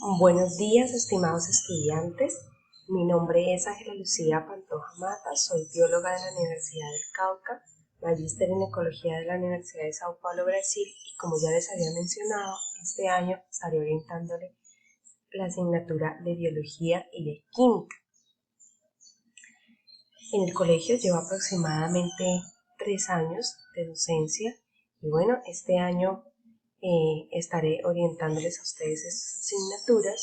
Buenos días, estimados estudiantes. Mi nombre es Ángela Lucía Pantoja Mata, soy bióloga de la Universidad del Cauca, magíster en Ecología de la Universidad de Sao Paulo, Brasil, y como ya les había mencionado, este año estaré orientándole la asignatura de Biología y de Química. En el colegio llevo aproximadamente 3 años de docencia y bueno, este año estaré orientándoles a ustedes estas asignaturas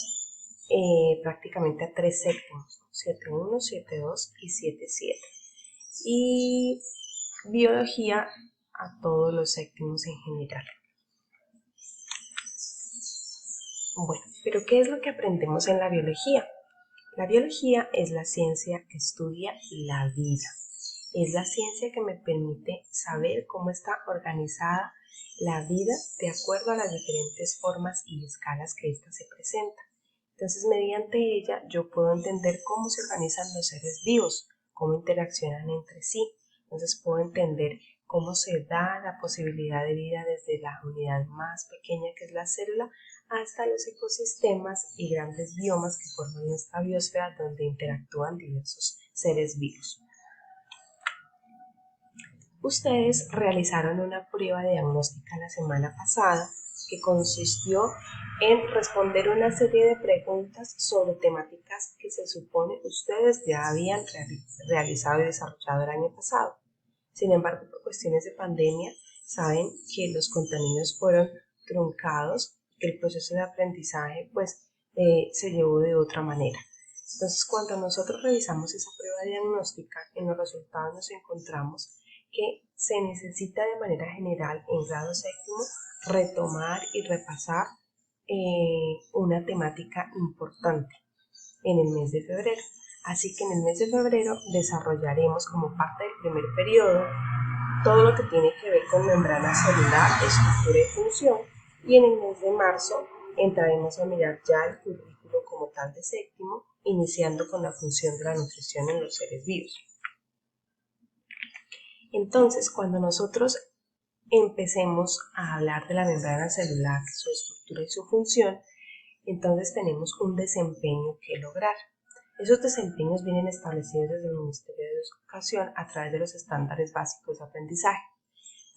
prácticamente a 3 séptimos, 7.1, 7.2 y 7.7. Y biología a todos los séptimos en general. Bueno, pero ¿qué es lo que aprendemos en la biología? La biología es la ciencia que estudia la vida. Es la ciencia que me permite saber cómo está organizada la vida de acuerdo a las diferentes formas y escalas que ésta se presenta. Entonces, mediante ella yo puedo entender cómo se organizan los seres vivos, cómo interaccionan entre sí. Entonces puedo entender cómo se da la posibilidad de vida desde la unidad más pequeña que es la célula hasta los ecosistemas y grandes biomas que forman nuestra biosfera donde interactúan diversos seres vivos. Ustedes realizaron una prueba diagnóstica la semana pasada que consistió en responder una serie de preguntas sobre temáticas que se supone ustedes ya habían realizado y desarrollado el año pasado. Sin embargo, por cuestiones de pandemia, saben que los contenidos fueron truncados, que el proceso de aprendizaje se llevó de otra manera. Entonces, cuando nosotros revisamos esa prueba diagnóstica, en los resultados nos encontramos que se necesita de manera general en grado séptimo retomar y repasar una temática importante en el mes de febrero. Así que en el mes de febrero desarrollaremos como parte del primer periodo todo lo que tiene que ver con membrana celular, estructura y función, y en el mes de marzo entraremos a mirar ya el currículo como tal de séptimo, iniciando con la función de la nutrición en los seres vivos. Entonces, cuando nosotros empecemos a hablar de la membrana celular, su estructura y su función, entonces tenemos un desempeño que lograr. Esos desempeños vienen establecidos desde el Ministerio de Educación a través de los estándares básicos de aprendizaje.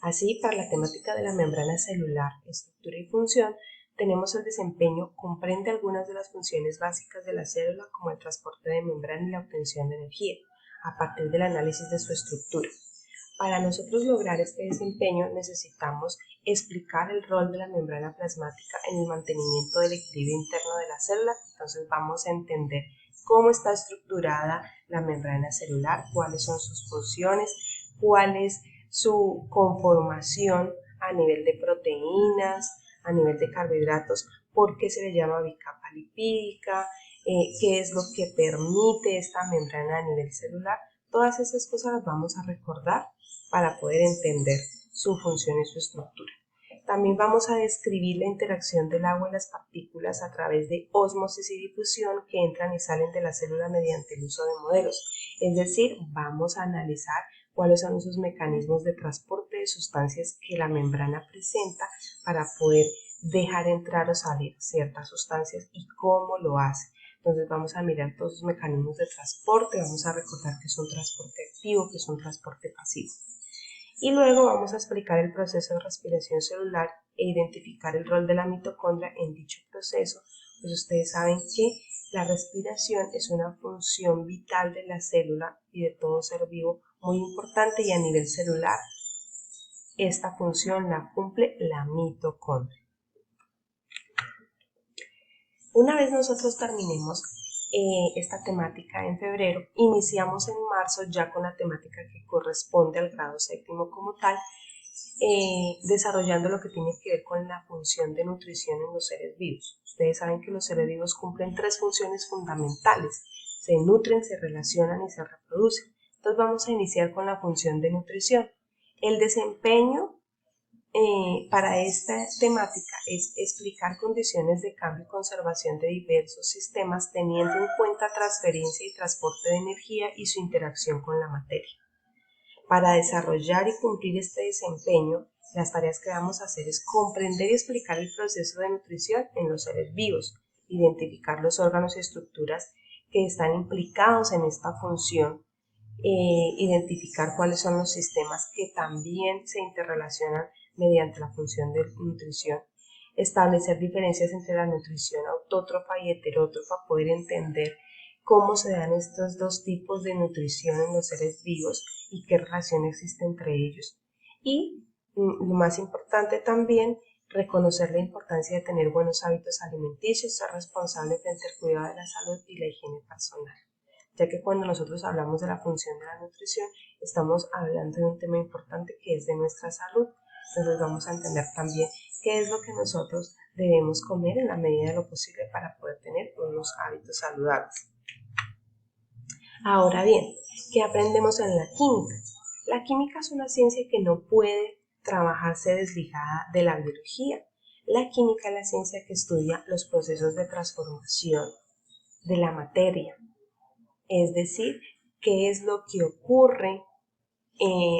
Así, para la temática de la membrana celular, estructura y función, tenemos el desempeño comprende algunas de las funciones básicas de la célula como el transporte de membrana y la obtención de energía, a partir del análisis de su estructura. Para nosotros lograr este desempeño necesitamos explicar el rol de la membrana plasmática en el mantenimiento del equilibrio interno de la célula. Entonces vamos a entender cómo está estructurada la membrana celular, cuáles son sus funciones, cuál es su conformación a nivel de proteínas, a nivel de carbohidratos, por qué se le llama bicapa lipídica, qué es lo que permite esta membrana a nivel celular. Todas esas cosas las vamos a recordar para poder entender su función y su estructura. También vamos a describir la interacción del agua y las partículas a través de ósmosis y difusión que entran y salen de la célula mediante el uso de modelos. Es decir, vamos a analizar cuáles son esos mecanismos de transporte de sustancias que la membrana presenta para poder dejar entrar o salir ciertas sustancias y cómo lo hace. Entonces vamos a mirar todos los mecanismos de transporte, vamos a recordar que es un transporte activo, que es un transporte pasivo. Y luego vamos a explicar el proceso de respiración celular e identificar el rol de la mitocondria en dicho proceso, pues ustedes saben que la respiración es una función vital de la célula y de todo ser vivo muy importante, y a nivel celular esta función la cumple la mitocondria. Una vez nosotros terminemos esta temática en febrero, iniciamos en marzo ya con la temática que corresponde al grado séptimo como tal, desarrollando lo que tiene que ver con la función de nutrición en los seres vivos. Ustedes saben que los seres vivos cumplen 3 funciones fundamentales: se nutren, se relacionan y se reproducen. Entonces vamos a iniciar con la función de nutrición. El desempeño para esta temática es explicar condiciones de cambio y conservación de diversos sistemas teniendo en cuenta transferencia y transporte de energía y su interacción con la materia. Para desarrollar y cumplir este desempeño, las tareas que vamos a hacer es comprender y explicar el proceso de nutrición en los seres vivos, identificar los órganos y estructuras que están implicados en esta función, identificar cuáles son los sistemas que también se interrelacionan mediante la función de nutrición, establecer diferencias entre la nutrición autótrofa y heterótrofa, poder entender cómo se dan estos dos tipos de nutrición en los seres vivos y qué relación existe entre ellos. Y lo más importante también, reconocer la importancia de tener buenos hábitos alimenticios, ser responsable frente al cuidado de la salud y la higiene personal, ya que cuando nosotros hablamos de la función de la nutrición, estamos hablando de un tema importante que es de nuestra salud. Entonces vamos a entender también qué es lo que nosotros debemos comer en la medida de lo posible para poder tener unos hábitos saludables. Ahora bien, ¿qué aprendemos en la química? La química es una ciencia que no puede trabajarse desligada de la biología. La química es la ciencia que estudia los procesos de transformación de la materia, es decir, qué es lo que ocurre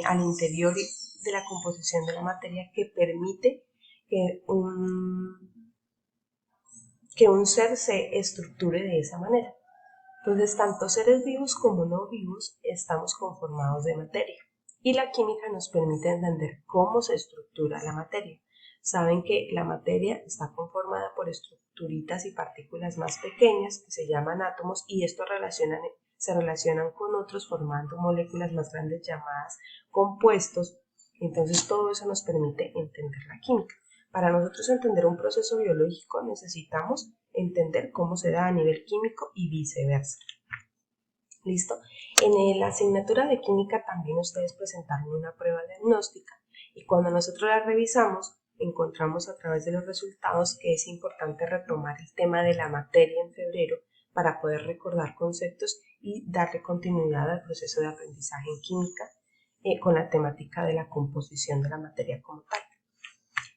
al interior de la composición de la materia que permite que un ser se estructure de esa manera. Entonces, tanto seres vivos como no vivos estamos conformados de materia y la química nos permite entender cómo se estructura la materia. Saben que la materia está conformada por estructuritas y partículas más pequeñas que se llaman átomos y estos se relacionan con otros formando moléculas más grandes llamadas compuestos. Entonces todo eso nos permite entender la química. Para nosotros entender un proceso biológico necesitamos entender cómo se da a nivel químico y viceversa. ¿Listo? En la asignatura de química también ustedes presentaron una prueba diagnóstica y cuando nosotros la revisamos encontramos a través de los resultados que es importante retomar el tema de la materia en febrero para poder recordar conceptos y darle continuidad al proceso de aprendizaje en química con la temática de la composición de la materia como tal.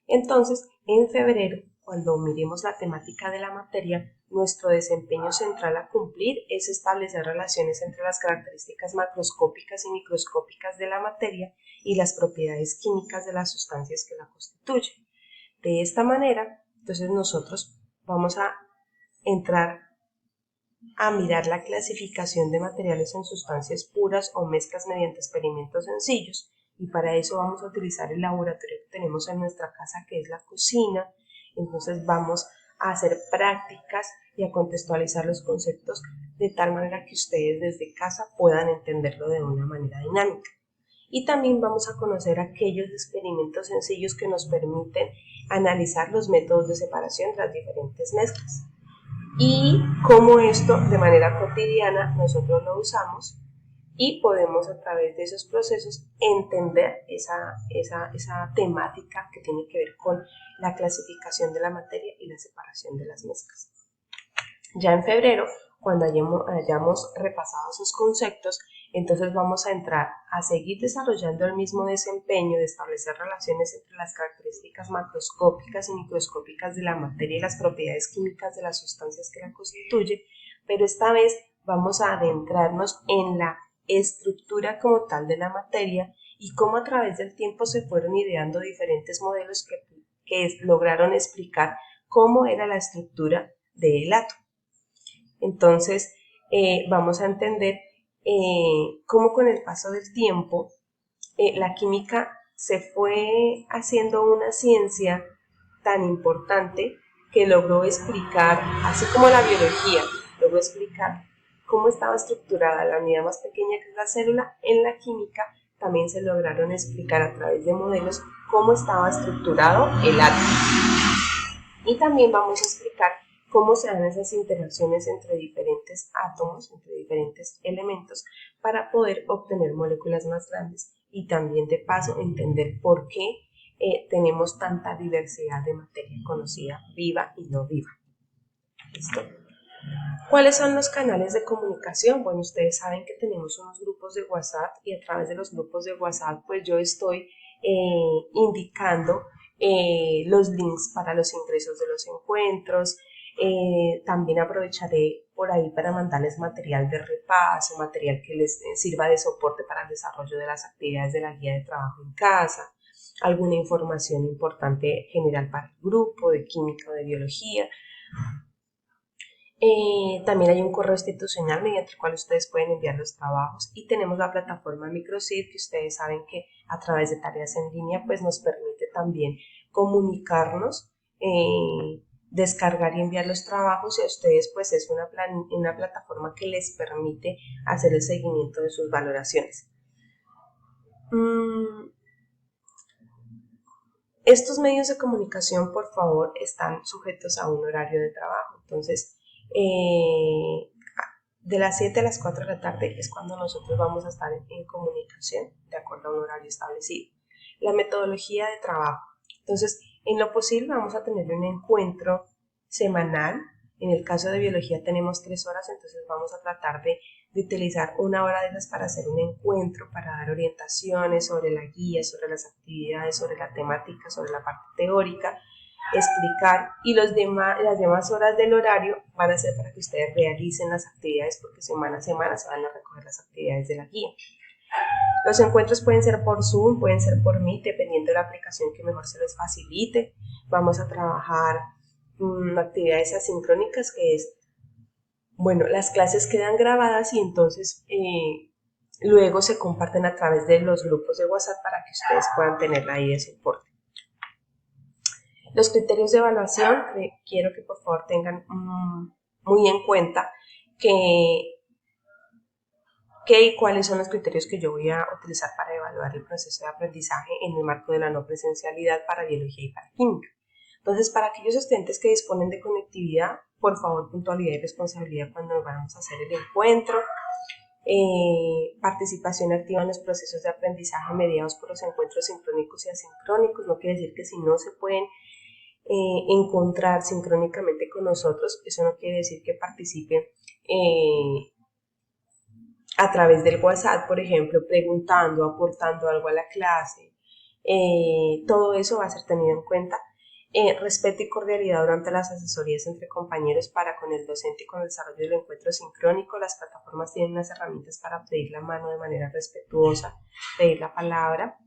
Entonces, en febrero, cuando miremos la temática de la materia, nuestro desempeño central a cumplir es establecer relaciones entre las características macroscópicas y microscópicas de la materia y las propiedades químicas de las sustancias que la constituyen. De esta manera, entonces nosotros vamos a entrar a mirar la clasificación de materiales en sustancias puras o mezclas mediante experimentos sencillos y para eso vamos a utilizar el laboratorio que tenemos en nuestra casa que es la cocina. Entonces vamos a hacer prácticas y a contextualizar los conceptos de tal manera que ustedes desde casa puedan entenderlo de una manera dinámica. Y también vamos a conocer aquellos experimentos sencillos que nos permiten analizar los métodos de separación de las diferentes mezclas y cómo esto de manera cotidiana nosotros lo usamos y podemos a través de esos procesos entender esa temática que tiene que ver con la clasificación de la materia y la separación de las mezclas. Ya en febrero, cuando hayamos repasado esos conceptos, entonces vamos a entrar a seguir desarrollando el mismo desempeño de establecer relaciones entre las características macroscópicas y microscópicas de la materia y las propiedades químicas de las sustancias que la constituyen, pero esta vez vamos a adentrarnos en la estructura como tal de la materia y cómo a través del tiempo se fueron ideando diferentes modelos que lograron explicar cómo era la estructura del átomo. Entonces, vamos a entender cómo con el paso del tiempo la química se fue haciendo una ciencia tan importante que logró explicar, así como la biología, logró explicar cómo estaba estructurada la unidad más pequeña que es la célula. En la química también se lograron explicar a través de modelos cómo estaba estructurado el átomo. Y también vamos a explicar cómo se dan esas interacciones entre diferentes átomos, entre diferentes elementos, para poder obtener moléculas más grandes y también de paso entender por qué tenemos tanta diversidad de materia conocida, viva y no viva. ¿Listo? ¿Cuáles son los canales de comunicación? Bueno, ustedes saben que tenemos unos grupos de WhatsApp y a través de los grupos de WhatsApp pues yo estoy indicando los links para los ingresos de los encuentros. También aprovecharé por ahí para mandarles material de repaso, material que les sirva de soporte para el desarrollo de las actividades de la guía de trabajo en casa, alguna información importante general para el grupo de química o de biología. También hay un correo institucional mediante el cual ustedes pueden enviar los trabajos y tenemos la plataforma Microsid, que ustedes saben que a través de tareas en línea pues nos permite también comunicarnos, descargar y enviar los trabajos, y a ustedes pues es una plataforma que les permite hacer el seguimiento de sus valoraciones. Estos medios de comunicación, por favor, están sujetos a un horario de trabajo. Entonces, de las 7 a las 4 de la tarde es cuando nosotros vamos a estar en comunicación, de acuerdo a un horario establecido. La metodología de trabajo. Entonces, en lo posible vamos a tener un encuentro semanal. En el caso de biología tenemos 3 horas, entonces vamos a tratar de utilizar 1 hora de esas para hacer un encuentro, para dar orientaciones sobre la guía, sobre las actividades, sobre la temática, sobre la parte teórica, explicar, y las demás horas del horario van a ser para que ustedes realicen las actividades, porque semana a semana se van a recoger las actividades de la guía. Los encuentros pueden ser por Zoom, pueden ser por Meet, dependiendo de la aplicación que mejor se les facilite. Vamos a trabajar actividades asincrónicas, que es, bueno, las clases quedan grabadas y entonces luego se comparten a través de los grupos de WhatsApp para que ustedes puedan tenerla ahí de soporte. Los criterios de evaluación, quiero que por favor tengan muy en cuenta que y cuáles son los criterios que yo voy a utilizar para evaluar el proceso de aprendizaje en el marco de la no presencialidad para biología y para química. Entonces, para aquellos estudiantes que disponen de conectividad, por favor, puntualidad y responsabilidad cuando vamos a hacer el encuentro. Participación activa en los procesos de aprendizaje mediados por los encuentros sincrónicos y asincrónicos. No quiere decir que si no se pueden encontrar sincrónicamente con nosotros, eso no quiere decir que participen a través del WhatsApp, por ejemplo, preguntando, aportando algo a la clase. Todo eso va a ser tenido en cuenta. Respeto y cordialidad durante las asesorías entre compañeros para con el docente y con el desarrollo del encuentro sincrónico. Las plataformas tienen unas herramientas para pedir la mano de manera respetuosa, pedir la palabra.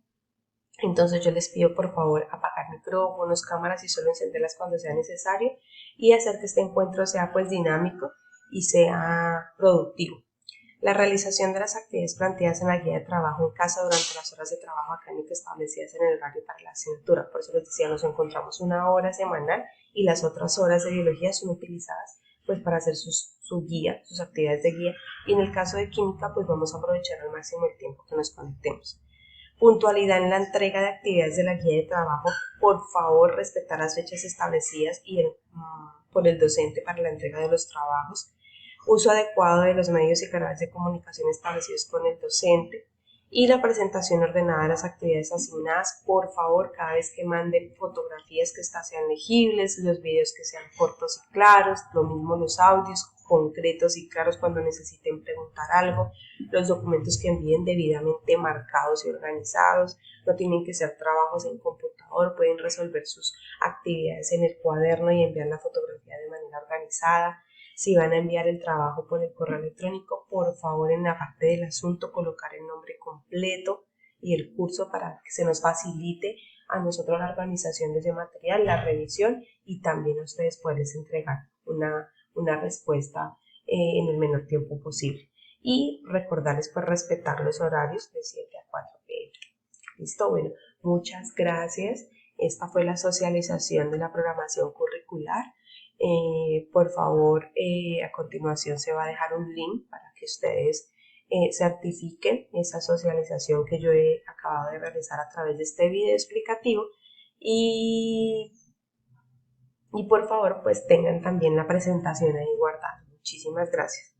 Entonces yo les pido por favor apagar micrófonos, cámaras y solo encenderlas cuando sea necesario, y hacer que este encuentro sea pues dinámico y sea productivo. La realización de las actividades planteadas en la guía de trabajo en casa durante las horas de trabajo académico establecidas en el horario para la asignatura. Por eso les decía, nos encontramos 1 hora semanal y las otras horas de biología son utilizadas pues para hacer su guía, sus actividades de guía, y en el caso de química pues vamos a aprovechar al máximo el tiempo que nos conectemos. Puntualidad en la entrega de actividades de la guía de trabajo. Por favor, respetar las fechas establecidas por el docente para la entrega de los trabajos. Uso adecuado de los medios y canales de comunicación establecidos con el docente, y la presentación ordenada de las actividades asignadas. Por favor, cada vez que manden fotografías, que estas sean legibles, los videos que sean cortos y claros, lo mismo los audios concretos y claros cuando necesiten preguntar algo, los documentos que envíen debidamente marcados y organizados. No tienen que ser trabajos en computador, pueden resolver sus actividades en el cuaderno y enviar la fotografía de manera organizada. Si van a enviar el trabajo por el correo electrónico, por favor en la parte del asunto colocar el nombre completo y el curso para que se nos facilite a nosotros la organización de ese material, la revisión, y también a ustedes poderles entregar una respuesta en el menor tiempo posible. Y recordarles pues respetar los horarios de 7 a 4 p.m. ¿Listo? Bueno, muchas gracias. Esta fue la socialización de la programación curricular. Por favor, a continuación se va a dejar un link para que ustedes certifiquen esa socialización que yo he acabado de realizar a través de este video explicativo, y por favor pues tengan también la presentación ahí guardada. Muchísimas gracias.